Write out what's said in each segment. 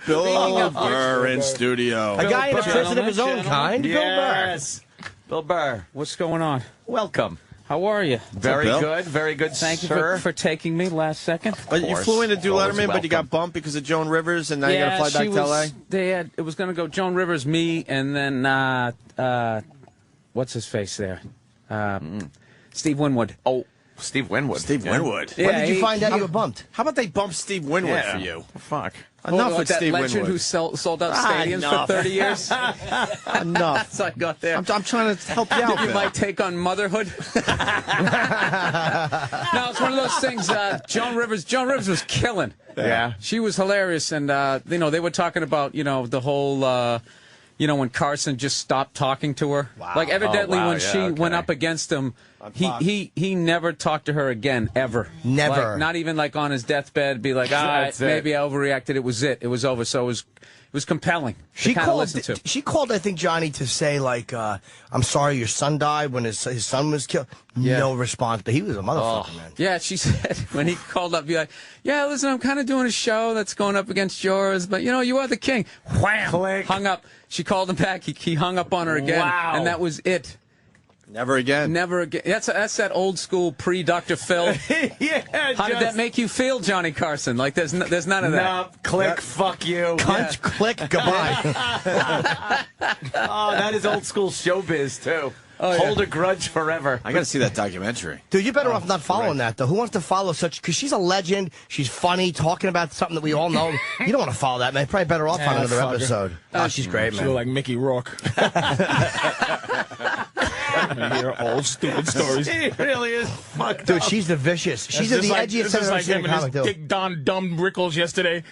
Bill Burr in studio. A guy in a prison of his own kind. Yes. Bill Burr. What's going on? Welcome. How are you? Very good. Very good, Thank you sir. for taking me last second. But you flew in to do Letterman, but you got bumped because of Joan Rivers, and now you're going to fly back to L.A.? It was going to go Joan Rivers, me, and then, what's his face there? Steve Winwood. Oh, Steve Winwood. Steve Winwood. When did you find out you were bumped? How about they bump Steve Winwood for you? Fuck. Enough with that Steve legend Winwood. who sold out stadiums for 30 years? Enough. That's what I got there. I'm trying to help you out. Give you my take on motherhood. No, it's one of those things. Joan Rivers was killing. Yeah. She was hilarious, and they were talking about the whole. When Carson just stopped talking to her. Wow. Like, evidently, when she went up against him, he never talked to her again, ever. Never. Like, not even, like, on his deathbed, be like, maybe I overreacted. It was it. It was over. So it was compelling to kind of listen to. She called, I think, Johnny to say, like, I'm sorry your son died when his son was killed. Yeah. No response, but he was a motherfucker, man. Yeah, she said when he called up, be like, yeah, listen, I'm kind of doing a show that's going up against yours, but, you are the king. Wham! Click. Hung up. She called him back. He hung up on her again. Wow. And that was it. Never again. Never again. That's that old school pre-Dr. Phil. Yeah. How did that make you feel, Johnny Carson? Like, there's none of that. No, click, fuck you. Cunt, click, goodbye. Oh, that is old school showbiz, too. Oh, yeah. Hold a grudge forever. I got to see that documentary. Dude, you're better off not following that, though. Who wants to follow such? Because she's a legend. She's funny, talking about something that we all know. You don't want to follow that, man. Probably better off on another episode. Oh, she's great, She man. look like Mickey Rourke. I hear old stupid stories. He really is fucked Dude, up. she's the vicious. She's in the edgiest It's just like him and comic, his too. dick Don Dumb Rickles yesterday.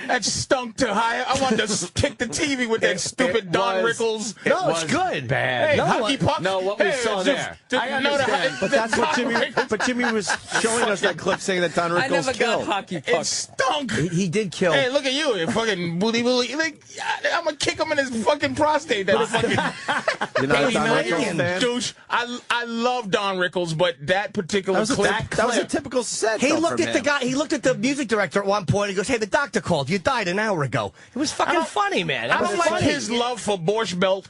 That stunk to high. I wanted to kick the TV with that stupid Don Rickles. No, it's good. Bad. Hey, No, hockey puck. no, what we saw there. I understand. But that's what Jimmy was showing us that clip saying that Don I never Rickles killed. got hockey It pucks. stunk. He did kill. Hey, look at you, you fucking booty. Like, I'm gonna kick him in his fucking prostate. That fucking You're not a baby Don Rickles Rickles fan? douche. I love Don Rickles, but that particular clip. That was a typical set. He though, looked from at the him. guy. He looked at the music director at one point. He goes, "Hey, the doctor called. You died an hour ago." It was fucking funny, man. I don't like his love for Borscht Belt.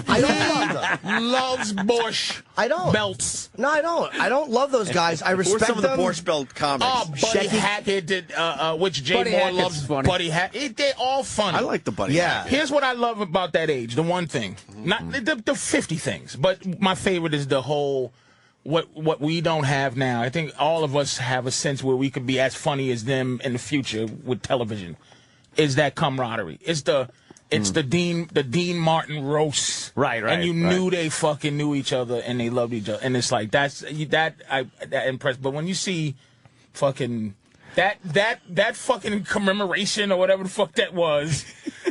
I don't love them. Loves Borscht. I don't. Belts. No, I don't. I don't love those guys. I Or respect some of the them. Borscht Belt comics. Oh, Buddy Shaky- Hackett did, which Jay Buddy Moore Hackett's loves. funny. Buddy Hackett. They're all funny. I like the Buddy. Yeah. Hackett. Here's what I love about that age. The one thing, not the 50 things, but my favorite is the whole what we don't have now. I think all of us have a sense where we could be as funny as them in the future with television. Is that camaraderie? It's the Dean Martin roast, Right, and you knew they fucking knew each other and they loved each other, and it's like that impressed. But when you see fucking that fucking commemoration or whatever the fuck that was,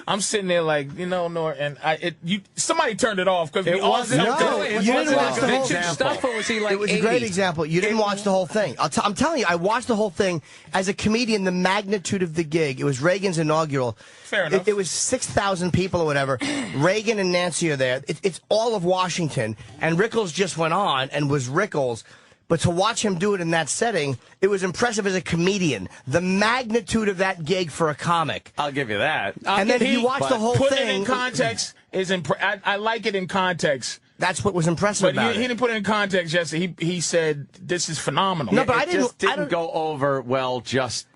I'm sitting there like, and somebody turned it off because we all wasn't- felt No, it. you It didn't wasn't watch a the good whole Vintage example. stuff, or was he like It was a 80s? great example. You didn't watch the whole thing. I'm telling you, I watched the whole thing. As a comedian, the magnitude of the gig, it was Reagan's inaugural. Fair enough. It was 6,000 people or whatever. Reagan and Nancy are there. It's all of Washington. And Rickles just went on and was Rickles. But to watch him do it in that setting, it was impressive as a comedian. The magnitude of that gig for a comic. I'll give you that. And then if you watch the whole Put thing, it in context is I like it in context. that's what was impressive But about he it. didn't put it in context yesterday. He said, this is phenomenal. No, but It I didn't. just didn't go over well just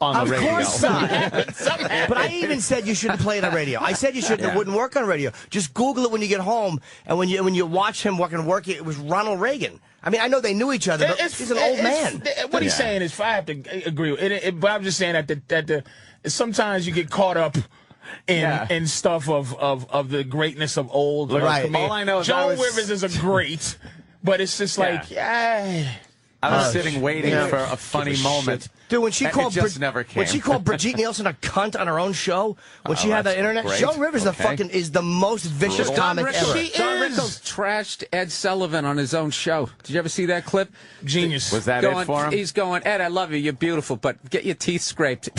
on the Of radio. course not. But I even said you shouldn't play it on radio. I said you shouldn't. It wouldn't work on radio. Just Google it when you get home, and when you watch him work, it was Ronald Reagan. I mean, I know they knew each other, but he's an old man. What he's saying is, I have to agree with it. But I'm just saying that sometimes you get caught up in stuff of the greatness of old. Right. All I know is Joan Rivers is a great, but it's just like, I was sitting waiting for a funny moment. Dude, when she And called it just never came. when she called Brigitte Nielsen a cunt on her own show, when she had that's the internet, great. Joan Rivers is the most vicious comic ever. Don Rickles trashed Ed Sullivan on his own show. Did you ever see that clip? genius. Was that Going, it for him? He's going, Ed, I love you. You're beautiful, but get your teeth scraped.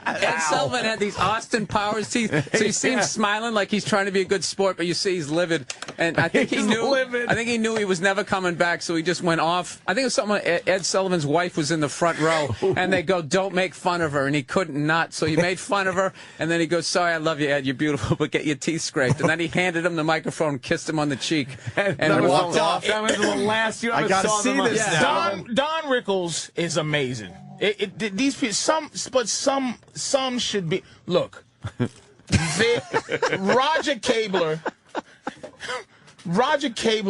Ed Sullivan had these Austin Powers teeth, so you see him smiling like he's trying to be a good sport, but you see he's livid. And I think he knew. I think he knew he was never coming back, so he just went off. I think it was something. Ed Sullivan's wife was in the front row, and they go, "Don't make fun of her," and he couldn't not, so he made fun of her, and then he goes, "Sorry, I love you, Ed. You're beautiful, but get your teeth scraped." And then he handed him the microphone, kissed him on the cheek, and walked off. That was the last you ever I gotta saw see them. this now. Don Rickles is amazing. These people, some should be. Look, Roger Cable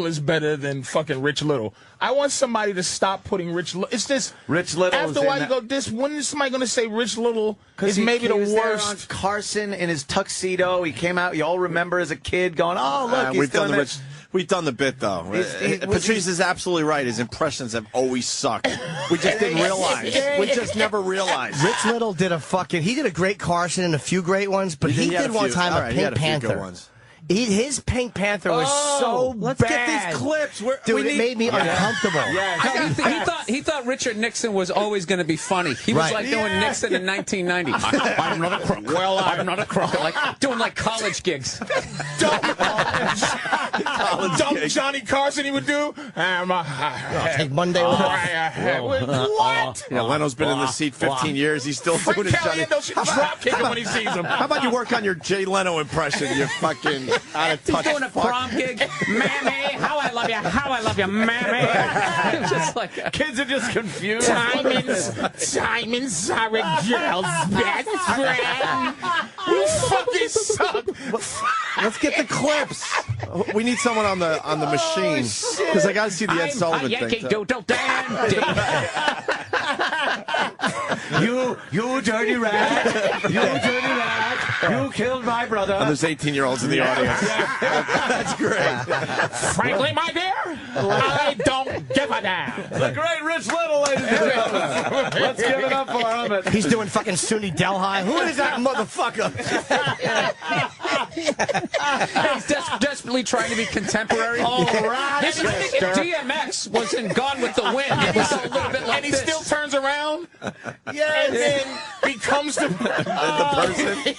is better than fucking Rich Little. I want somebody to stop putting Rich Little. It's this. Rich Little. After a while, you go, when is somebody going to say Rich Little is maybe the worst? On Carson in his tuxedo. He came out. You all remember as a kid going, "Oh, look, he's doing it." We've done the bit, though. Patrice is absolutely right. His impressions have always sucked. We just didn't realize. We just never realized. Rich Little did he did a great Carson and a few great ones, but he did one time a Pink Panther. His Pink Panther was so let's bad. Get these clips. Dude, it made me uncomfortable. He thought Richard Nixon was always going to be funny. He was like doing Nixon in 1990. I'm not a crook. Well, I'm not a crook. Like doing like college gigs. Dumb Johnny Carson he would do. Take Monday off. What? Yeah, Leno's been in the seat 15 years. He's still doing Frank it, Johnny. Caliendo should drop kick him when he sees him. How about you work on your Jay Leno impression? You fucking out of touch. He's doing a prom gig. Mammy, how I love you, mammy. Just like Kids are just confused. Diamonds are a girl's best friend. You fucking suck. Let's get the clips. We need someone on the machine because I got to see the Ed Sullivan thing. Doodle dandy. You dirty rat. You dirty rat. You killed my brother. And there's 18-year-olds in the audience. That's great. Frankly, my dear, I don't give a damn. The great Rich Little, ladies and gentlemen. Let's give it up for him. He's doing fucking SUNY Delhi. Who is that motherfucker? He's desperately trying to be contemporary. All right. If DMX was in Gone with the Wind, it was a little bit like And he this. still turns around. Yes. And then becomes the person.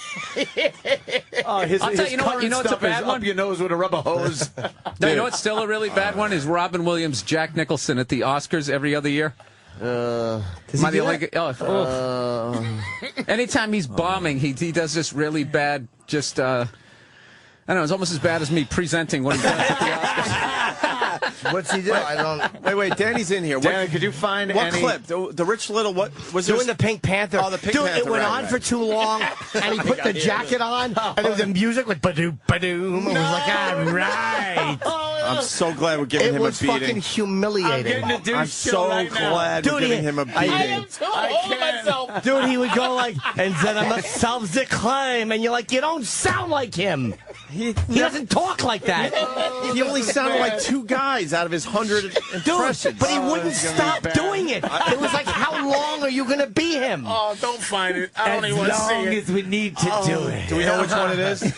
I'll tell you, you know what's a bad one? Up your nose with a rubber hose. No, you know what's still a really bad one is Robin Williams, Jack Nicholson at the Oscars every other year. Anytime he's bombing, he does this really bad. Just I don't know. It's almost as bad as me presenting what he does at the Oscars. What's he do? I don't. Wait, Danny's in here. Danny, could you find what any clip? The Rich Little. What was doing the Pink Panther? Oh, the Pink Dude, Panther. it went on for too long, and he put the jacket on, and then the music went ba-doom, ba-doom. It was like, all right. I'm so glad we're giving him a beating. It was fucking humiliating. I'm so glad we're giving him a beating. I am too old myself. Dude, he would go like, and then I must solve the crime, and you're like, you don't sound like him. He doesn't talk like that. He only sounded like two guys out of his 100 impressions. Dude, but he wouldn't stop doing it. It was like, how long are you going to be him? Oh, don't find it. I don't even want to see it. as long as we need to do it. Do we know which one it is?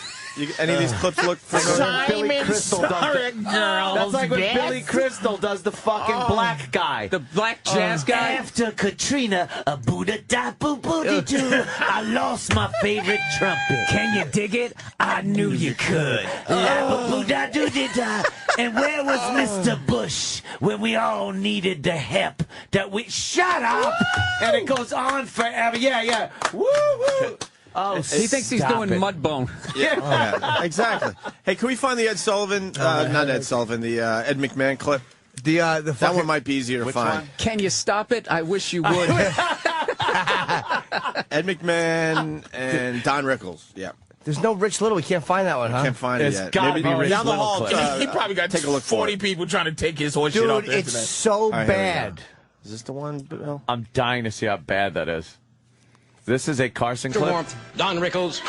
Any of these clips look familiar? Billy Crystal does That's like when Billy Crystal does the fucking black guy. The black jazz guy. After Katrina, a Buddha da boo booty doo, I lost my favorite trumpet. Can you dig it? I knew you could. La boo da doo da. And where was Mr. Bush when we all needed the help that we shut up? And it goes on forever. Yeah. Woo woo. Oh, he thinks he's doing Mudbone. Yeah, exactly. Hey, can we find the Ed Sullivan? Not Ed Sullivan. The Ed McMahon clip. That one might be easier to find. Can you stop it? I wish you would. Ed McMahon and Don Rickles. Yeah. There's no Rich Little. We can't find that one, huh? Can't find it yet. Maybe Maybe down the hall. He probably got take a look 40 people trying to take his horse shit off Dude, the it's internet. so bad. Is this the one, Bill? I'm dying to see how bad that is. This is a Carson clip. Don Rickles.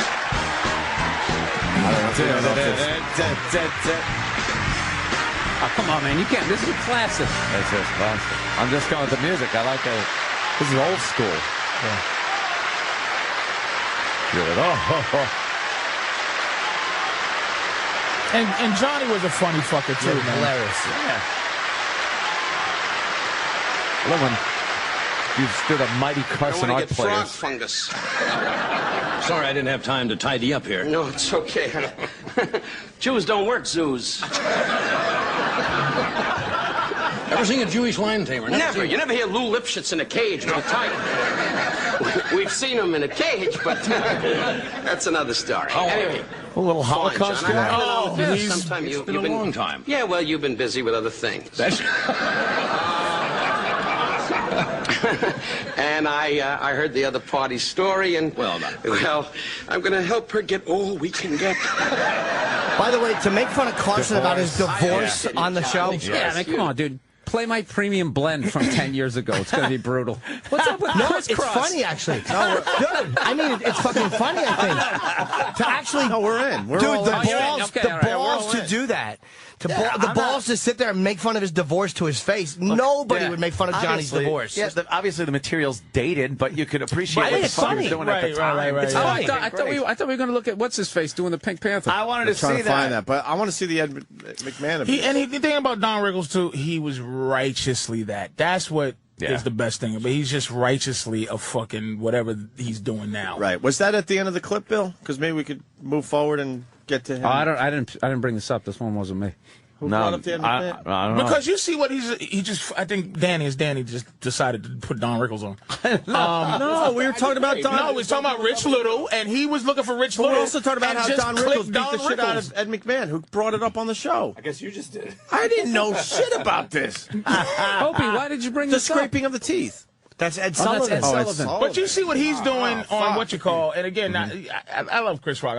Oh, come on, man. You can't. This is a classic. This is classic. I'm just going with the music. I like it. This is old school. Yeah. Good. And Johnny was a funny fucker, too, man. Hilarious. Yeah. Love when you stood a mighty Carson art Frog players. fungus. Sorry I didn't have time to tidy up here. No, it's okay. Jews don't work zoos. Ever seen a Jewish lion tamer? Never. You never hear Lou Lipschitz in a cage with a tiger. We've seen him in a cage, but that's another story. Anyway. A little Holocaust John, guy? it's been a long time. Yeah, well, you've been busy with other things. That's... And I heard the other party's story, and well, I'm going to help her get all we can get. By the way, to make fun of Carson about his divorce on the show. Yeah, I mean, come on, dude. Play my premium blend from 10 years ago. It's going to be brutal. What's up with Chris it's Cross? funny, actually. No, dude, I mean, it's fucking funny, I think. To actually... No, we're in. We're dude, all the in. balls, Okay, the balls to do that. The balls to sit there and make fun of his divorce to his face. Nobody would make fun of Johnny's divorce. Yeah, obviously the material's dated, but you could appreciate what the fuck he was doing at the time. Right. It's I funny. thought we were going to look at what's-his-face doing the Pink Panther. I wanted to Trying see to find that, but I want to see the Ed McMahon. The thing about Don Rickles, too, he was righteously that. That's what is the best thing. But he's just righteously a fucking whatever he's doing now. Right. Was that at the end of the clip, Bill? Because maybe we could move forward and get to him. I didn't bring this up. This one wasn't me. Who brought up the Ed McMahon? I don't know. Because you see what I think Danny just decided to put Don Rickles on. No, we were talking about Don. No, we were talking about Rich Little, and he was looking for Rich But Little. we also talked about and how just Don Rickles beat Don the shit out Rickles. of Ed McMahon, who brought it up on the show. I guess you just did. I didn't know shit about this. Opie, why did you bring The this up? scraping of the teeth. That's Ed Oh, that's Sullivan. Ed Sullivan. But you see what he's doing on what you call, and again, I love Chris Rock.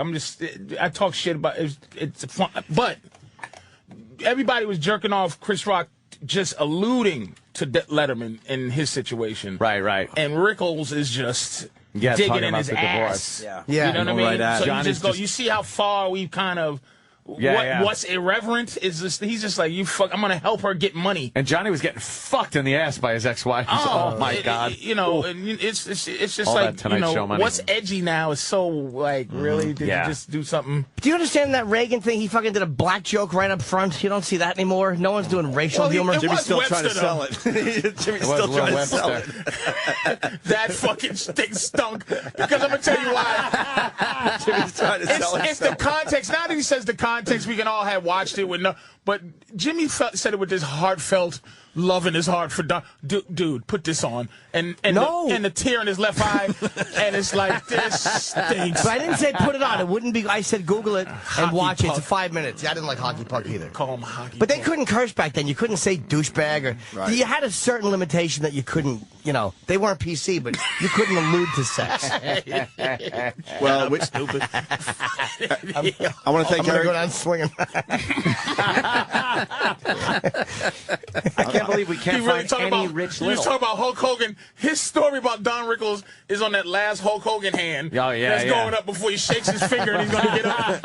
I talk shit about it's fun, but everybody was jerking off Chris Rock, just alluding to Letterman in his situation. Right. And Rickles is just Yeah, digging talking in about his the ass. divorce. Yeah. You know what I Go mean? right at it. So Johnny's just- you see how far we've kind of. Yeah. What's irreverent is just he's just like I'm gonna help her get money. And Johnny was getting fucked in the ass by his ex-wife. Oh my God! And it's just All like that Tonight Show money. what's edgy now is so like really did you just do something? Do you understand that Reagan thing? He fucking did a black joke right up front. You don't see that anymore. No one's doing racial humor. Jimmy's still Webster, trying to sell it. Jimmy's still Will trying to sell it. Webster. That fucking thing stunk because I'm gonna tell you why. Jimmy's trying to sell it. It's the context. Now that he says the context, we can all have watched it with no. But Jimmy said it with this heartfelt love in his heart for Don. Dude, put this on, and the tear in his left eye, and it's like this stinks. But I didn't say put it on. It wouldn't be. I said Google it and Hockey watch it. puck. It's 5 minutes. Yeah, I didn't like hockey puck either. Call him hockey. But they couldn't curse back then. You couldn't say douchebag or you had a certain limitation that you couldn't. They weren't PC, but you couldn't allude to sex. Well, stupid. I want to thank I'm gonna Eric. go down swinging. I can't believe we can't He really find talking any about Rich He was Little. talking about Hulk Hogan. His story about Don Rickles is on that last Hulk Hogan hand. Oh, yeah, That's yeah. going up before he shakes his finger and he's going to get up.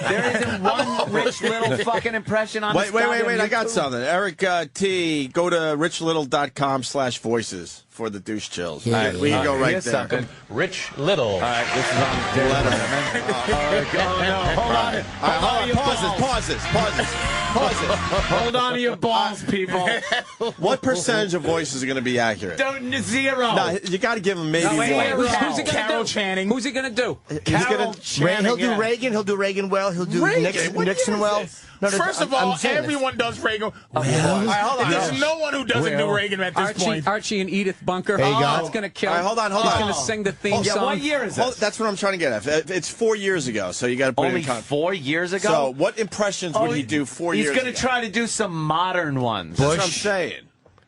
There isn't one Rich Little fucking impression on Wait, this goddamn I got YouTube. something. Eric T, go to richlittle.com/voices for the douche chills. All right, we can go right Here's there. something. Rich Little. All right, this is on Letterman. Hold on. Pause this. Hold on to your balls, people. What percentage of voices are going to be accurate? Zero. No, you got to give him maybe wait, one. wait, Who's he gonna Carol do? Channing. Who's he going to do? He's going to. He'll do Reagan. He'll do Reagan well. He'll do Nixon well. No, First of all, everyone does Reagan. All right, hold on. There's no one who doesn't do Reagan at this point. Archie and Edith Bunker. There you go. That's going to kill. All right, hold on. He's going to sing the theme song. What year is this? That's what I'm trying to get at. It's 4 years ago, so you got to put Only it in context. 4 years ago? So, what impressions would he do 4 years He's ago? going to try to do some modern ones. That's what I'm saying.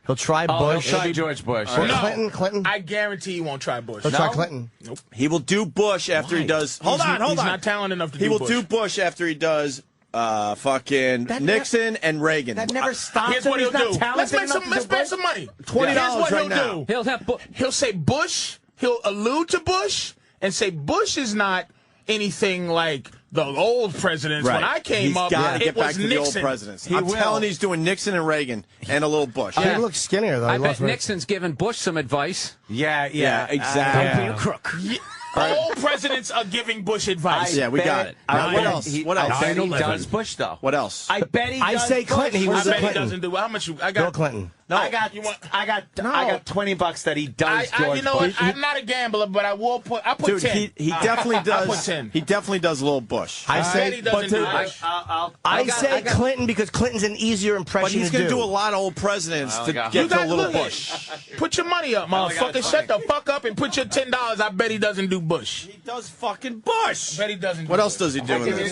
He'll try Bush. He'll try George Bush. Or No. Clinton. I guarantee he won't try Bush. He'll try Clinton. He will do Bush after he does. Hold on. He's not talented enough to do He will Bush. do Bush after he does fucking Nixon and Reagan. That never stops Here's him. what He's he'll not do. talented Let's enough to spend do Bush. some money. $20 Here's what right he'll now. do. He'll have He'll say Bush. He'll allude to Bush and say Bush is not anything like the old presidents. Right. When I came He's up, got to it get was back to the old Nixon. presidents. I'm telling you, he's doing Nixon and Reagan and a little Bush. He looks skinnier though. I He bet lost weight. Nixon's giving Bush some advice. Yeah, exactly. Don't be a crook. All presidents are giving Bush advice. Yeah, we got it. What else? What I bet else? he does Bush, though. What else? I bet he I does say Clinton. Bush. He I was bet a he Clinton. doesn't do. How much? I Bill got. Clinton. No. I got $20 that he does George you know what? Bush. I'm not a gambler, but I will put. I put Dude, 10. he definitely does. I put 10. He definitely does a little Bush. I say, he doesn't do Bush. I say Clinton because Clinton's an easier impression But he's going to do a lot of old presidents to get to a little look, Bush. Put your money up, motherfucker. Shut the fuck up and put your $10. I bet he doesn't do Bush. He does fucking Bush. I bet he doesn't. What else does he do? Give me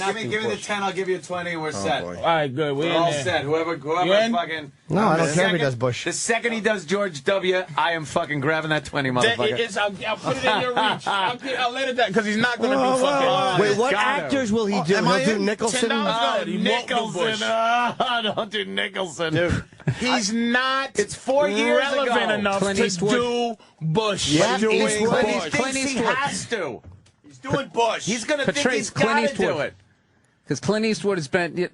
the 10, I'll give you 20, we're set. Boy. All right, good. We're All in there. set. Whoever in? fucking... No, I don't care if he does Bush. The second he does George W., I am fucking grabbing that 20, motherfucker. I'll put it in your reach. I'll let it down because he's not going to do fucking. Wait, what actors will he do? He'll do Nicholson? Nicholson. Don't do Nicholson. Dude. He's not. It's 4 years relevant ago. enough Clint to Eastwood. do Bush. Yeah, doing Eastwood. He Bush. thinks he has to. He's doing Bush. He's going to think Portrays he's Clint got to Eastwood. do it. Because Clint Eastwood has been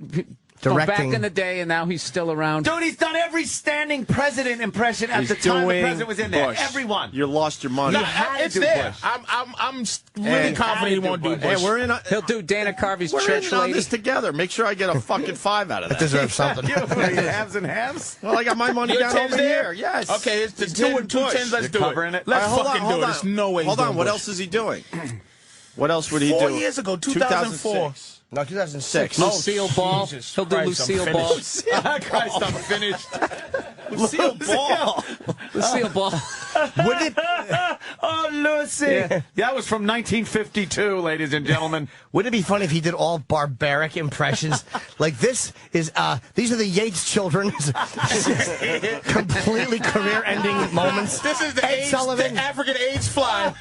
Directing. back in the day, and now he's still around. Dude, he's done every standing president impression at He's the time the doing president was in there. Bush. Everyone. You lost your money. No, had to it's do there. Bush. I'm really confident he won't do Bush. Hey, we're in. He'll do Dana Carvey's We're church in on lady. this together. Make sure I get a fucking 5 out of that. Deserves something. Halves and halves? Well, I got my money Your down 10's over there? here. Yes. Okay, it's the He's 10, doing 2 Bush. 10s. Let's do covering it. it? Let's All right, fucking do it. There's no way Hold he's on. doing What Bush. else is he doing? What else would he 4 do? years ago, 2004. 2006. No, 2006. Lucille Ball. Jesus He'll do Christ, I'm Lucille Ball. finished. Christ, I'm finished. Lucille Ball. Lucille Ball. Would it, Oh, Lucy. Yeah. That was from 1952, ladies and gentlemen. wouldn't it be funny if he did all barbaric impressions? Like these are the Yates children. Completely career-ending moments. This is the, Ed AIDS, Sullivan. the African AIDS fly.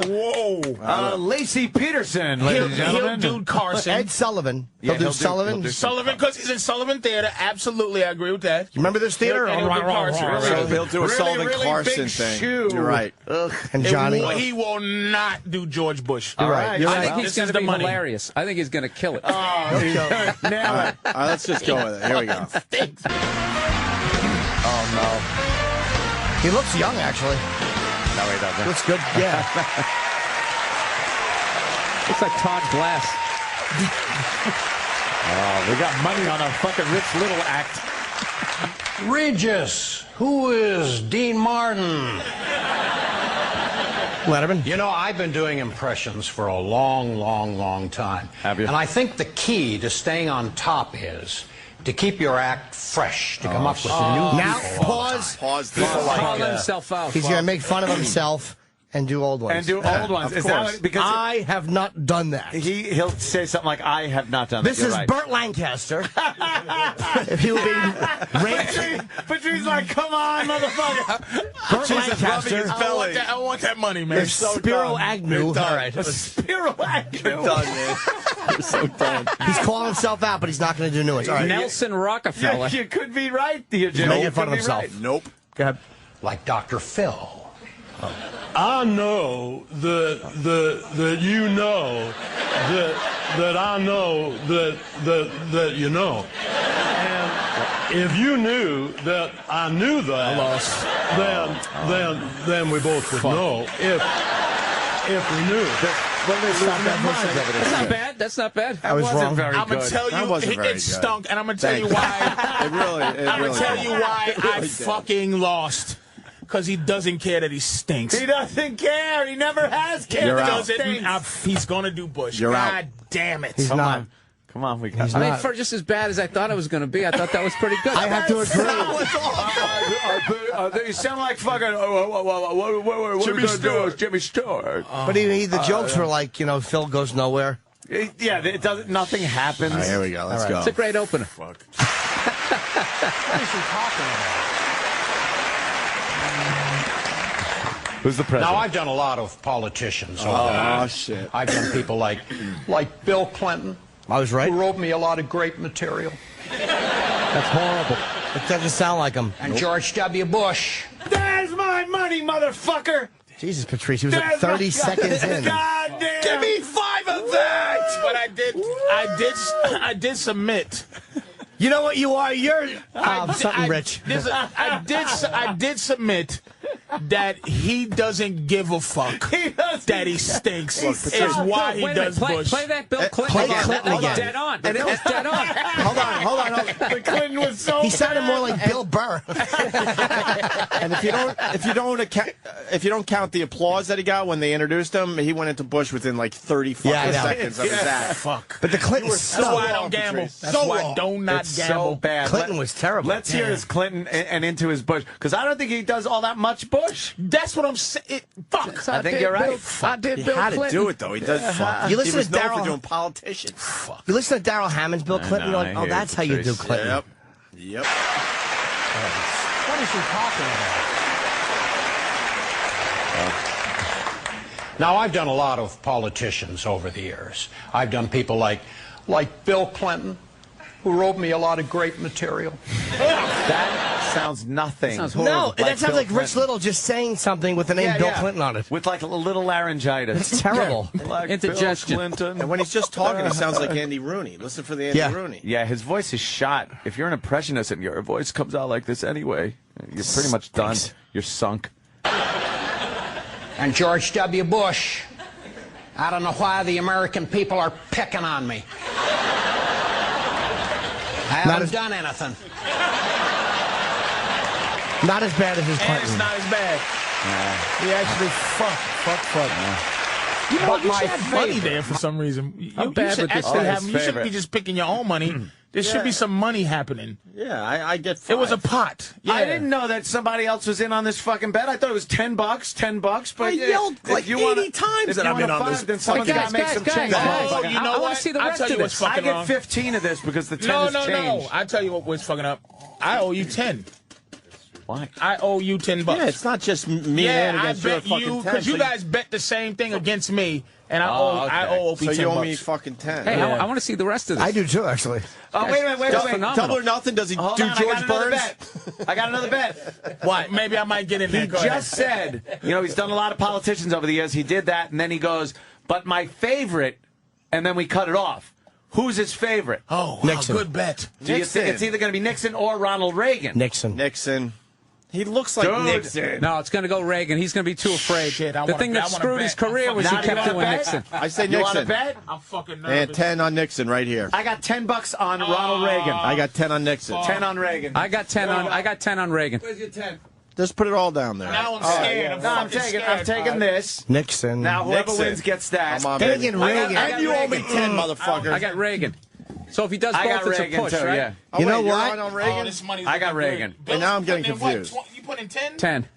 Whoa. Lacey Peterson, ladies and He'll gentlemen. do Carson. Ed Sullivan. Yeah, He'll do Sullivan. Sullivan, because he's in Sullivan Theater. Absolutely, I agree with that. You remember this theater? And he'll do Carson. So he'll do a Really, Sullivan really Carson big thing. shoe. You're right. And Johnny. He will not do George Bush. You're right. You're I right. think he's This going is to the be money. hilarious. I think he's going to kill it. Now, All right, let's just go with it. Here we go. He looks young, actually. no, he doesn't. Looks good. Yeah. Looks like Todd Glass. We got money on a fucking Rich Little act. Regis, who is Dean Martin? Letterman. You know, I've been doing impressions for a long time. Have you? And I think the key to staying on top is to keep your act fresh, to come up with new Now, people all the pause. time. Pause. He's People like calling that. himself out. He's going to make fun of himself and do old ones. And do old ones. Of Is that course. what- because I have not done that. he'll say something like, I have not done This that. is You're right. Burt Lancaster. If he would be raped, Patrice's like, come on, mother. Burt Lancaster. I want that money, man. If Spiro Agnew. All right. Spiro Agnew. Done, man. You're so done. He's calling himself out, but he's not going to do new ones. All right. Nelson Rockefeller. You could be right, Jim. He's making fun of himself. Nope. Go ahead. Like Dr. Phil. I know that you know that I know that you know. And if you knew that I knew that, then we both would know. If we knew. That's not bad. That's not bad. I was wrong. Very I'm going to good. tell That you, wasn't very it good. stunk, and I'm going to tell Thank you you. why. It really I'm going to tell you why I did. fucking lost. Because he doesn't care that he stinks. He doesn't care. He never has cared. You're He out. doesn't. He's going to do Bush. You're God out. damn it. He's not. Come on, we got. I mean, for just as bad as I thought it was going to be, I thought that was pretty good. I have to agree. You sound like fucking Jimmy Stewart. Jimmy Stewart. But the jokes were like, Phil goes nowhere. Yeah, it doesn't. Nothing happens. All right, here we go. Let's go. It's a great opener. What is he talking about? Who's the president? Now, I've done a lot of politicians. Oh, shit. I've done people like Bill Clinton, I was right. who wrote me a lot of great material, That's horrible. It doesn't sound like him. and George W. Bush. There's my money, motherfucker. Jesus, Patrice, he was like 30 seconds in. God damn. Give me 5 of that. But I did submit. You know what you are? You're something rich. I did submit that he doesn't give a fuck that he stinks. Is why he does Bush. Play that Bill Clinton Play again. Clinton That was again. dead on. That was dead on. Hold on. The Clinton was so He sounded more like Bill Burr. And if you don't count the applause that he got when they introduced him, he went into Bush within like 30 fucking seconds of his act. Fuck. But the Clinton was That's so why I don't gamble. That's why I do not It's gamble. so bad. Clinton was terrible. Let's hear his Clinton and into his Bush, because I don't think he does all that much Bush. That's what I'm saying. Fuck. I think you're right. I did Bill Had to Clinton. do it though. He does. Fuck. You listen he was to known for Darryl- doing politicians. You listen to Daryl Hammond's Bill Clinton, know, you're like, I oh, hear that's it, how you do Patrice. Clinton. Yep. What is he talking about? Now, I've done a lot of politicians over the years. I've done people like Bill Clinton, who wrote me a lot of great material. That sounds nothing. Sounds No, horrible. that sounds Bill like Rich Little just saying something with the name Bill Clinton on it. With like a little laryngitis. It's terrible. Like Indigestion. Bill Clinton. And when he's just talking, he sounds like Andy Rooney. Listen for the Andy Yeah. Rooney. Yeah, his voice is shot. If you're an impressionist and your voice comes out like this anyway, you're pretty much done. You're sunk. And George W. Bush, I don't know why the American people are picking on me. I haven't done anything. Not as bad as his And it's Clinton. not as bad. He actually fuck. You know, But you my should have money favorite- there for some reason. You bad should with this actually guy. have. You shouldn't be just picking your own money. There should be some money happening. Yeah, I get. It was a 5. pot. Yeah. I didn't know that somebody else was in on this fucking bet. I thought it was $10, $10. But I yelled if like you 80 wanna- times if that you I'm wanna in on find, this. Then someone's got to make some change. Oh, you know I wanna what? see the I'll rest tell of you what's this. fucking I get wrong. 15 of this because the 10 No, has no, changed. no. I tell you what was fucking up. I owe you 10. Why? I owe you $10. Yeah, it's not just me and I against your bet fucking you 10. because you so guys bet the same thing against me, and I okay. owe Opie So 10 you owe bucks. me fucking 10. Hey, I want to see the rest of this. I do too, actually. Oh, wait a minute, wait a minute. phenomenal. Double or nothing? Does he Hold do on, George I got another Burns? bet. I got another bet. What? Maybe I might get in there. He Go ahead. just said, he's done a lot of politicians over the years. He did that, and then he goes, but my favorite, and then we cut it off. Who's his favorite? Oh, wow, Nixon. good bet. Do you think it's either going to be Nixon or Ronald Reagan? Nixon. He looks like Dude. Nixon. No, it's going to go Reagan. He's going to be too afraid. Shit, the thing that screwed his career was he Now, do you kept wanna doing bet? Nixon. I say You want to Nixon. bet? I'm fucking And nervous. 10 on Nixon right here. I got $10 on Ronald Reagan. I got 10 on Nixon. 10 on Reagan. I got 10 on Reagan. Where's your 10? Just put it all down there. Now I'm scared. I'm taking this. Nixon. Now whoever Nixon. wins gets that. Come on, Reagan, baby. Reagan. And you owe me 10, motherfucker. I got Reagan. So if he does I got both, it's Reagan a push, too, right? yeah. Oh, You know wait, you're what? on Reagan? This money's I got looking Reagan. good. And now I'm getting Bill's putting in confused. You put in 10? 10.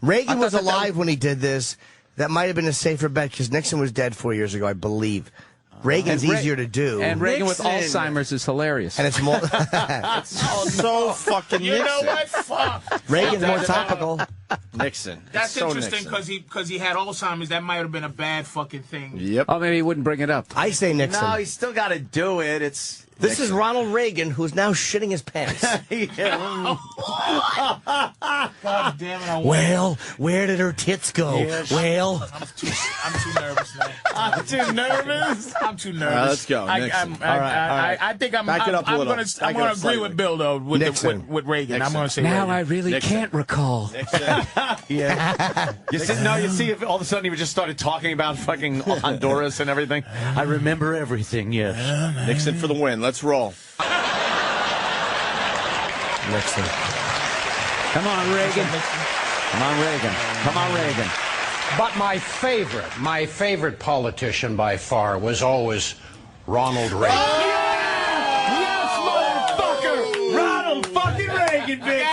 Reagan was that alive when he did this. That might have been a safer bet because Nixon was dead 4 years ago, I believe. Reagan's And easier to do. And Reagan with Nixon. Alzheimer's is hilarious. And it's more. So fucking You know Nixon. what? Fuck. Reagan's more topical. Nixon. That's It's so interesting Nixon. because he had Alzheimer's. That might have been a bad fucking thing. Yep. Oh, maybe he wouldn't bring it up. I say Nixon. No, he's still got to do it. It's This is Ronald Reagan, who's now shitting his pants. God damn it! I won. Well, where did her tits go? Well, I'm too nervous now. I'm too nervous. I'm too nervous. All right, let's go. Nixon. I think I'm. Back it up a I'm little. gonna Back it agree up slightly. with Bill though with Nixon. with Reagan. Nixon. I'm gonna say Now Reagan. I really Nixon. can't recall. Nixon. You see if all of a sudden he just started talking about fucking Honduras and everything. I remember everything, yes. Nixon for the win. Let's roll. Nixon. Come on, Reagan. Come on, Reagan. Come on, Reagan. But my favorite politician by far was always Ronald Reagan. Yes, motherfucker! Ronald fucking Reagan, bitch!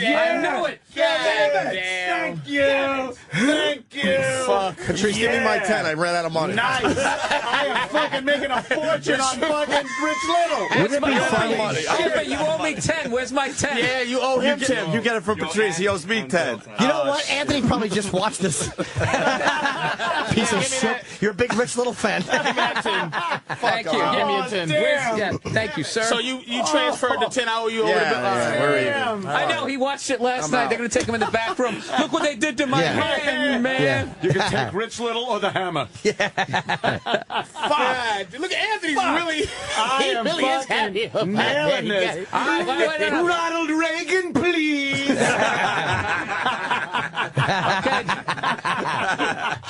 I knew it. Thank you! Thank you! Fuck. Patrice, give me my 10. I ran out of money. Nice! I am fucking making a fortune on fucking Rich Little! Wouldn't it be funny? Yeah, but you owe me 10. Where's my 10? Yeah, you owe him 10. You get it from Patrice. He owes me 10. You know what? Anthony probably just watched this. Piece of shit. You're a big Rich Little fan. Thank you. Give me a 10. Yeah, thank you, sir. So you transferred the 10 I owe you over to Bill. Yeah, we're even. I know he watched it last night. out. They're going to take him in the back room. Look what they did to my hand, man. You can take Rich Little or the hammer. Fuck. Look at Anthony's really. I am fucking nailing this. Wait. Ronald Reagan, please!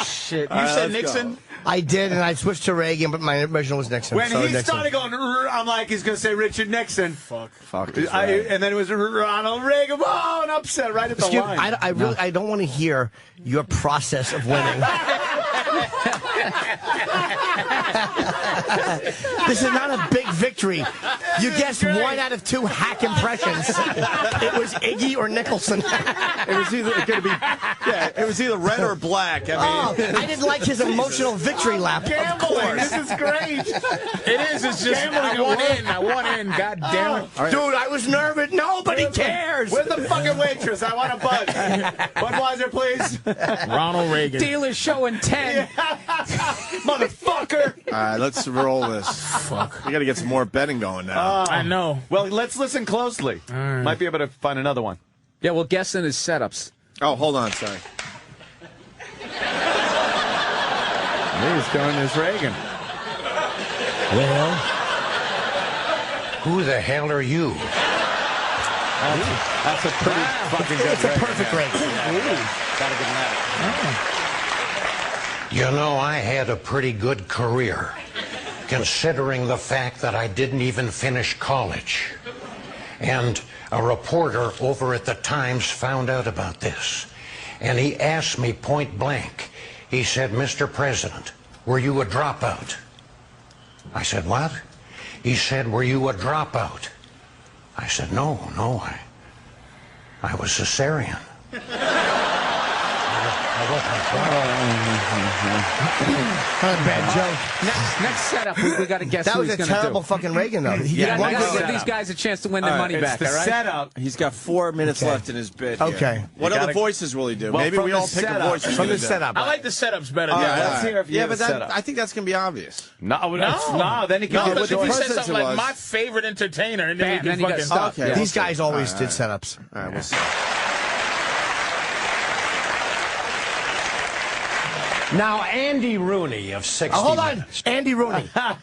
Shit. You said Nixon? I did, and I switched to Reagan, but my original was Nixon. When So he Nixon. started going, I'm like, he's going to say Richard Nixon. Fuck. And then it was Ronald Reagan. Oh, an upset right at the Excuse, line. I don't want to hear your process of winning. This is not a big victory. You guessed 1 out of 2 hack impressions. It was Iggy or Nicholson. It was either going to be, it was either red or black. I mean, I didn't like his emotional victory lap. Gambling. This is great. It is. It's just I want in. God damn it. Dude, I was nervous. Nobody cares. Where's the fucking waitress? I want a bud. Budweiser, please. Ronald Reagan. Dealer showing 10. Motherfucker. all right, let's roll this. Fuck. We got to get some more betting going now. I know. Well, let's listen closely. Might be able to find another one. Yeah, well, guess in his setups. Oh, hold on, sorry. He's doing his Reagan. Well, Who the hell are you? That's a pretty fucking good it's a perfect Reagan. Gotta give him that. You know, I had a pretty good career, considering the fact that I didn't even finish college. And a reporter over at the Times found out about this. And he asked me point blank. He said, Mr. President, were you a dropout? I said, what? He said, were you a dropout? I said, no, I was cesarean. Not a bad joke. Next setup, we got to guess That who was he's a going to do. terrible fucking Reagan, though. He Yeah, did one we got to good- give these guys a chance to win their money It's back, the all right? setup. He's got 4 minutes left in his bid. Here. Okay. What You other gotta- voices will he do? Well, Maybe from we the all pick a setup. voice. he's From gonna the do. setup. I like the setups better. Yeah, let's hear if you yeah, have but a that, setup. I think that's going to be obvious. No, then he No, can but But the if he said president something like was- my favorite entertainer, and then Bam, we then can you got fucking stuff. Okay. These guys always did setups. All right, we'll see. Now, Andy Rooney of 60 Hold on. Minutes. Andy Rooney. God,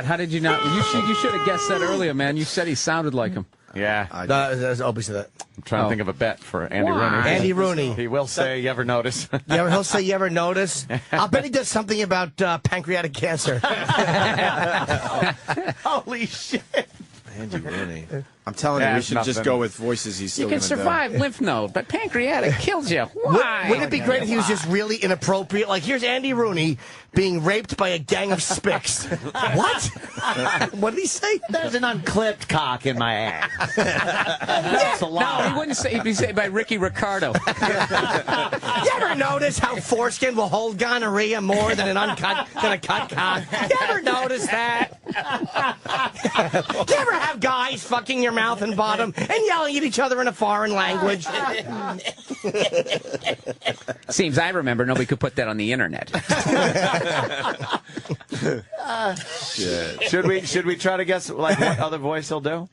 how did you not? You should have guessed that earlier, man. You said he sounded like him. Yeah. Opie said that. I'm trying to think of a bet for Andy Why? Rooney. Andy Rooney. He will say, you ever notice? He'll say, you ever notice? I'll bet he does something about pancreatic cancer. Holy shit. Andy Rooney. I'm telling you, Yeah, we it's should just nothing. go with voices he's still You can gonna do. survive lymph node, but pancreatic kills you. Why? Wouldn't it be great if he was just really inappropriate? Like, here's Andy Rooney being raped by a gang of spics. What? What did he say? There's an unclipped cock in my ass. That's a No, lot. he wouldn't say. He'd be said by Ricky Ricardo. You ever notice how foreskin will hold gonorrhea more than a cut cock? You ever notice that? You ever have guys fucking your mouth and bottom and yelling at each other in a foreign language? Seems I remember nobody could put that on the internet. Should we try to guess like what other voice he'll do?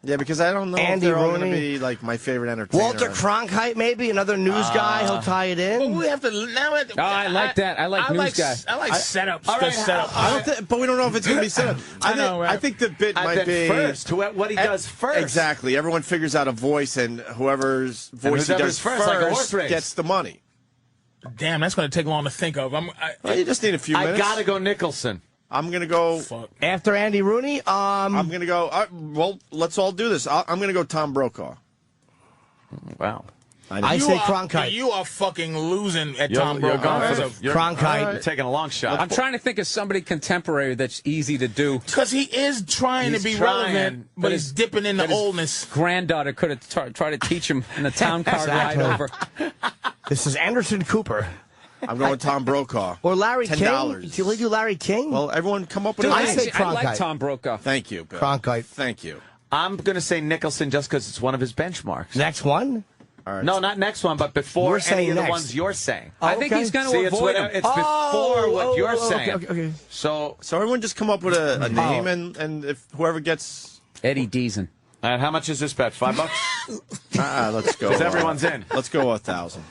Yeah, because I don't know Andy if they're all going Rooney. to be like my favorite entertainer. Walter Cronkite, maybe another news guy. He'll tie it But in. we have to now. Oh, I like that. I like news guy. I like setups. all right, Just setups. I don't think, but we don't know if it's going to be set up. I think the bit I might bet be first. What he does first. Exactly. Everyone figures out a voice, and whoever's voice he whoever's does first, like a horse race. gets the money. Damn, that's going to take long to think of. Well, you just need a few I minutes. gotta go Nicholson. I'm going to go. fuck. After Andy Rooney, I'm going to go. Well, let's all do this. I'm going to go Tom Brokaw. Wow. I say Cronkite. You are fucking losing at You're- Tom you're Brokaw. going for the- you're- Cronkite. You're taking a long shot. I'm trying to think of somebody contemporary that's easy to do. Because he is trying to be relevant, but he's dipping in the oldness. Granddaughter could have tried to teach him in the town car ride over. This is Anderson Cooper. I'm going Tom Brokaw. Or Larry King. $10. Do you do Larry King? Well, everyone come up with Dude, a I name. say I like Cronkite. Tom Brokaw. Thank you, Bill. Cronkite. Thank you. I'm going to say Nicholson just because it's one of his benchmarks. Next one? All right. No, not next one, but before We're any saying of the next. ones you're saying. I think he's going See, to it's, avoid what, him. it's before what you're saying. Okay. So, So everyone just come up with a name, and if whoever gets, Eddie Deason. how much is this bet? $5? let's go. Because everyone's in. Let's go 1,000.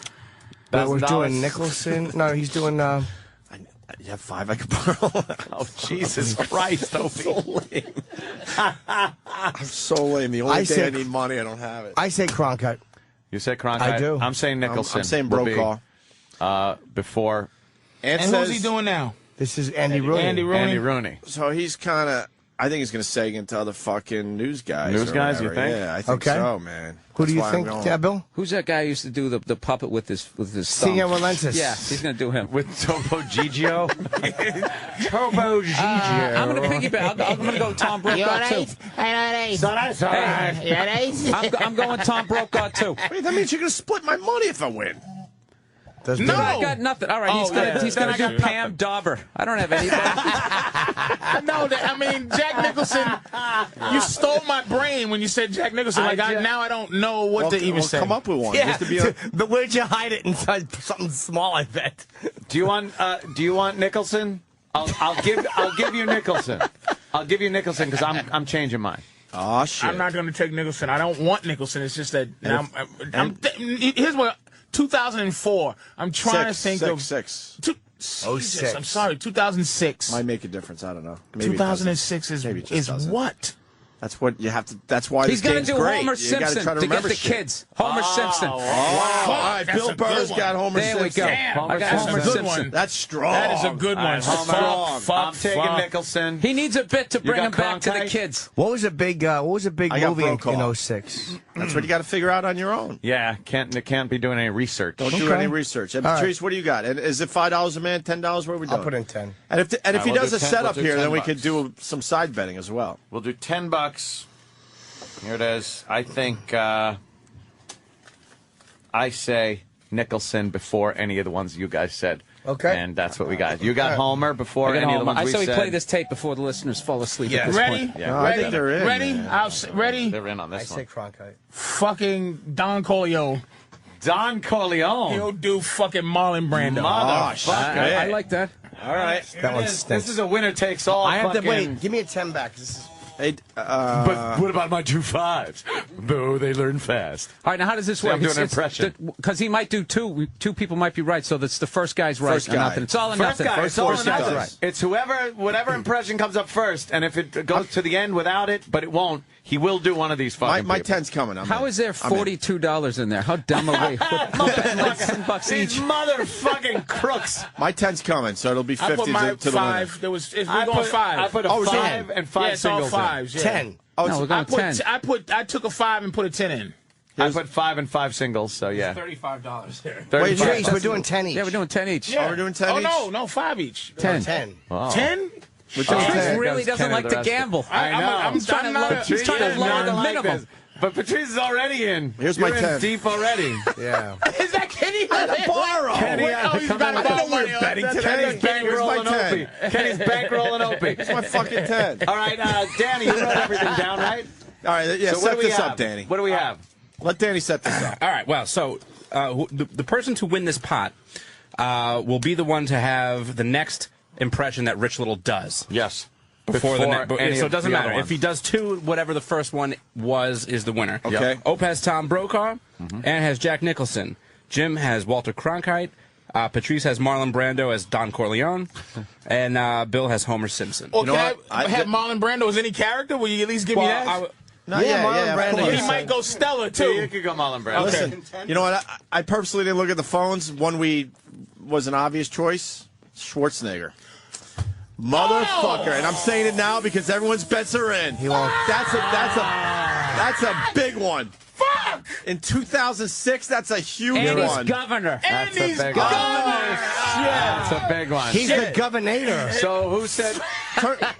We're $1,000. doing Nicholson. No, he's doing... You have 5 I could borrow. Oh, Jesus Christ, Opie. I'm so lame. The only I day say- I need money, I don't have it. I say Cronkite. You said Cronkite. I do. I'm saying Nicholson. I'm saying Brokaw. Before. And who's he doing now? This is Andy Rooney. Andy Rooney. So he's kind of. I think he's going to seg into other fucking news guys. News or guys, whatever. you think? Yeah, I think so, man. Who do That's you why I'm think, going. Bill? Who's that guy who used to do the puppet with his thumb? Senor Relentis. Yeah, he's going to do him. With Topo Gigio. Topo Gigio. I'm going to piggyback. I'm going to go Tom Brokaw, too. I'm going Tom Brokaw, too. Wait, that means you're going to split my money if I win. No, I got nothing. All right, he's going to do Pam Dauber. I don't have anything. No, I mean, Jack Nicholson, you stole my brain when you said Jack Nicholson. Now I don't know what to even say. Come up with one. Yeah, Just to be a, but where'd you hide it inside something small, I bet? Do you want Nicholson? I'll give you Nicholson. I'll give you Nicholson because I'm changing mine. oh, shit. I'm not going to take Nicholson. I don't want Nicholson. It's just that here's what 2004. I'm trying to think of six. Jesus, I'm sorry. 2006. Might make a difference. I don't know. Maybe 2006 is what? That's what you have to. That's why He's this going to game's do great. Homer You gotta Simpson try to to get remember the shit. kids. Homer Simpson. All right, That's Bill a good Burr's one. got Homer There we Simpson. go. Damn, I got that's a Homer good Simpson. one. That's strong. That is a good one. Right, Homer. I'm taking fuck. Nicholson. He needs a bit to bring got him back to the Cronkite? kids. What was a big I got movie Brokaw. in 06? That's what you got to figure out on your own. Yeah, can't be doing any research. Don't do any research. And All right. Patrice, what do you got? And is it $5 a man, $10? What are we doing? I'll put in 10. And if he we'll does do a 10 setup we'll do here, then we $10. could do some side betting as well. We'll do $10. Here it is. I think I say Nicholson before any of the ones you guys said. Okay. And that's what we got. You got Homer before any of the ones I we say we said. play this tape before the listeners fall asleep at this Ready? point. Yeah. No, I think they're in. Ready? man. Ready? They're in on I this say one. Cronkite. Fucking Don Corleone. Don Corleone. He'll do fucking Marlon Brando. Motherfucker. I like that. All right. That one This stinks. is a winner takes all. I have to fucking- wait. Give me a 10 back. This is Hey, But what about my 2 5s? No, they learn fast. All right, now how does this See, work? I'm doing an impression. Because he might do two. Two people might be right, so that's the first guy's right. First or guy. nothing. It's all or First nothing. guy, it's all or First guy. nothing. Right. It's whatever impression comes up first, and if it goes to the end without it, but it won't, he will do one of these fucking my people. 10's coming. How is there $42 in there? How dumb are we? Like $10 These each. motherfucking crooks. My 10's coming, so it'll be I 50 put my to the winner. 5. We're going 5. I put a Oh, 5 and 5 yeah, it's all singles in. 5s. Yeah. 10. Oh, No, we're going 10. I took a 5 and put a 10 in. I put 5 and 5 singles, so yeah. $35 here. Wait, Trace, we're doing 10 each. Yeah, we're doing 10 each. Yeah. we're doing 10 each? No, 5 each. 10. 10. 10? We're doing Patrice 10. really doesn't like to gamble. I know. I'm trying to not- lower- he's trying to Patrice lower does the not like minimum. this. But Patrice is already in. Here's You're my in 10. deep already. Yeah. Is that Kenny? borrow. Kenny, he's come got in. to borrow money. betting today. Kenny's Here's my bankrolling 10. Opie. Kenny's bankrolling Opie. Here's my fucking 10. All right, Danny, you wrote everything down, right? All right, yeah, So what set do we this have? up, Danny. What do we have? Let Danny set this up. All right. Well, so the person to win this pot will be the one to have the next impression that Rich Little does. Yes. Before any so it of doesn't the matter. other If he does 2, whatever the first one is the winner. Okay. Ope has Tom Brokaw and has Jack Nicholson. Jim has Walter Cronkite. Patrice has Marlon Brando as Don Corleone. And Bill has Homer Simpson. Or know can what? I have Marlon Brando Brando as any character? Will you at least give me that? No, yeah, Marlon yeah, of Brando. course. He might go Stella, You too. could go Marlon Brando. Listen, you know what? I purposely didn't look at the phones. One was an obvious choice. Schwarzenegger. Motherfucker. And I'm saying it now because everyone's bets are in. He won't. That's a big one. Fuck! In 2006, that's a huge And he's one. governor. That's a And he's big gone! one. That's a big one. He's the governor. So who said? What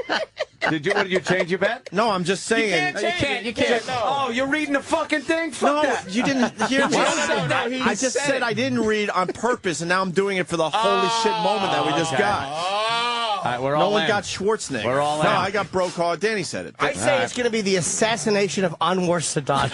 did you change your bet? No, I'm just saying. You can't. Oh, you're reading the fucking thing? Fuck No, that. you didn't hear me. No, I just said I didn't read on purpose, and now I'm doing it for the holy shit moment that we just got. All right, we're all No one in. got Schwarzenegger. We're all No, in. I got Brokaw. Danny said it. I say it's going to be the assassination of Anwar Sadat.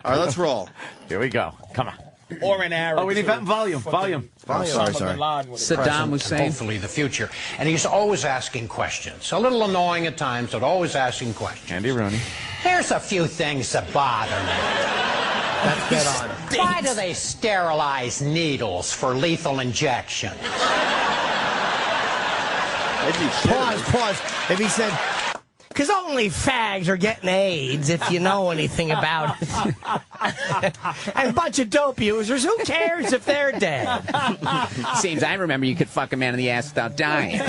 All right, let's roll. Here we go. Come on. Or an arrow. Oh, we need volume. Volume. Sorry. Saddam Hussein. Hopefully the future. And he's always asking questions. A little annoying at times, but always asking questions. Andy Rooney. Here's a few things that bother me. That's dead on. Why do they sterilize needles for lethal injection? Pause. If he said, Because only fags are getting AIDS, if you know anything about it. And a bunch of dope users, who cares if they're dead? Seems I remember you could fuck a man in the ass without dying.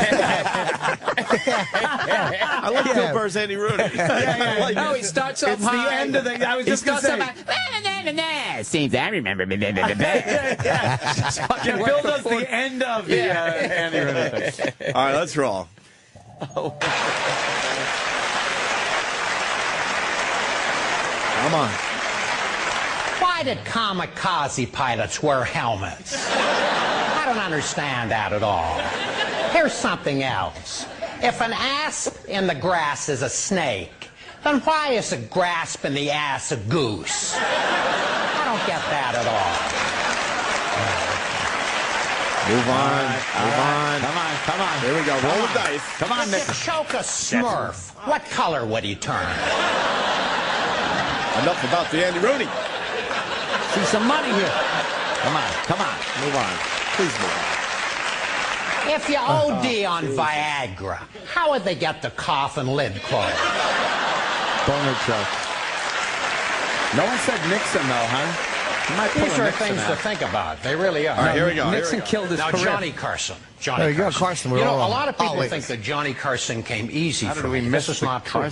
I like Bill Burr's Andy Rooney. No, he starts off high. The end of the. I was just going to say. Seems I remember. Bill does the end of the Andy Rooney thing. All right, let's roll. Come on. Why did kamikaze pilots wear helmets? I don't understand that at all. Here's something else. If an asp in the grass is a snake, then why is a grasp in the ass a goose? I don't get that at all. Move on. Move on. Come on. Here we go. Roll the dice. Come on, Nick. If you choke a Smurf, what color would he turn? Enough about the Andy Rooney. See some money here. Come on. Move on. Please move on. If you OD on Viagra, how would they get the coffin lid closed? Boner joke. No one said Nixon, though, huh? These are things to think about. They really are. All right, here we go. Nixon killed his Now, career. Johnny Carson. There you go, Carson. You know, a lot of people think that Johnny Carson came easy for me. This is not true.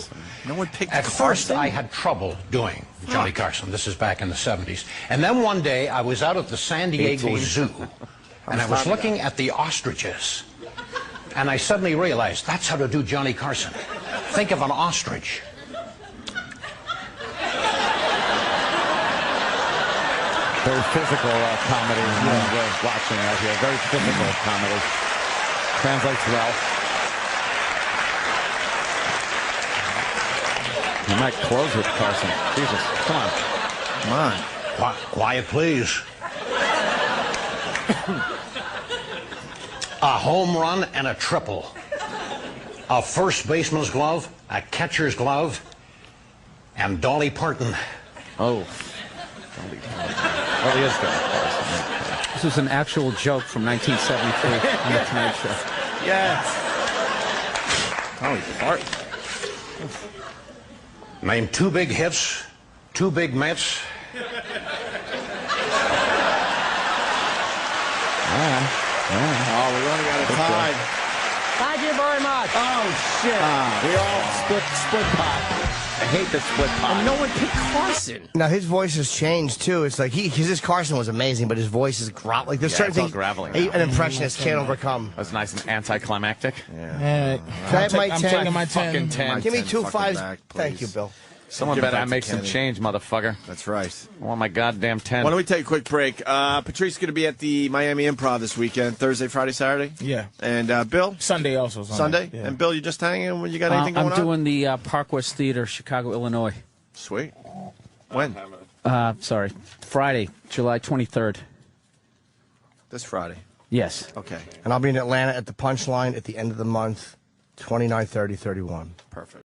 No one picked At Carson. first, I had trouble doing Johnny Carson. This is back in the 70s. And then one day, I was out at the San Diego Zoo, and I was looking at the ostriches. And I suddenly realized, that's how to do Johnny Carson. Think of an ostrich. Very physical comedy we're watching out here. Very physical comedy. Translates well. You might close with Carson. Jesus, come on. Come on. Quiet, please. A home run and a triple. A first baseman's glove, a catcher's glove, and Dolly Parton. Oh. Well, he is good. This was an actual joke from 1973 on The Tonight Show. Yes. Dolly Parton. Name 2 big hits, 2 big Mets. Oh, we only got a tie. Thank you very much. Oh, shit. We all split pot. I hate the split pot. And no one picked Carson. Now, his voice has changed, too. It's like, his Carson was amazing, but his voice is like, there's certain it's all things gravelly now. an impressionist can't overcome. That's nice and anticlimactic. Can I have my 10? I'm taking my 10. Fucking 10. Give me 10 2 fucking fives. back, Thank please. you, Bill. Someone Give it better back to make some Kenny. change, motherfucker. That's right. I want my goddamn 10. Why don't we take a quick break? Patrice is going to be at the Miami Improv this weekend, Thursday, Friday, Saturday. Yeah. And Bill? Sunday also. Sunday? Yeah. And Bill, you just hanging? You got anything going I'm on? doing the Park West Theater, Chicago, Illinois. Sweet. When? Sorry, Friday, July 23rd. This Friday. Yes. Okay. And I'll be in Atlanta at the Punchline at the end of the month, 29, 30, 31. Perfect.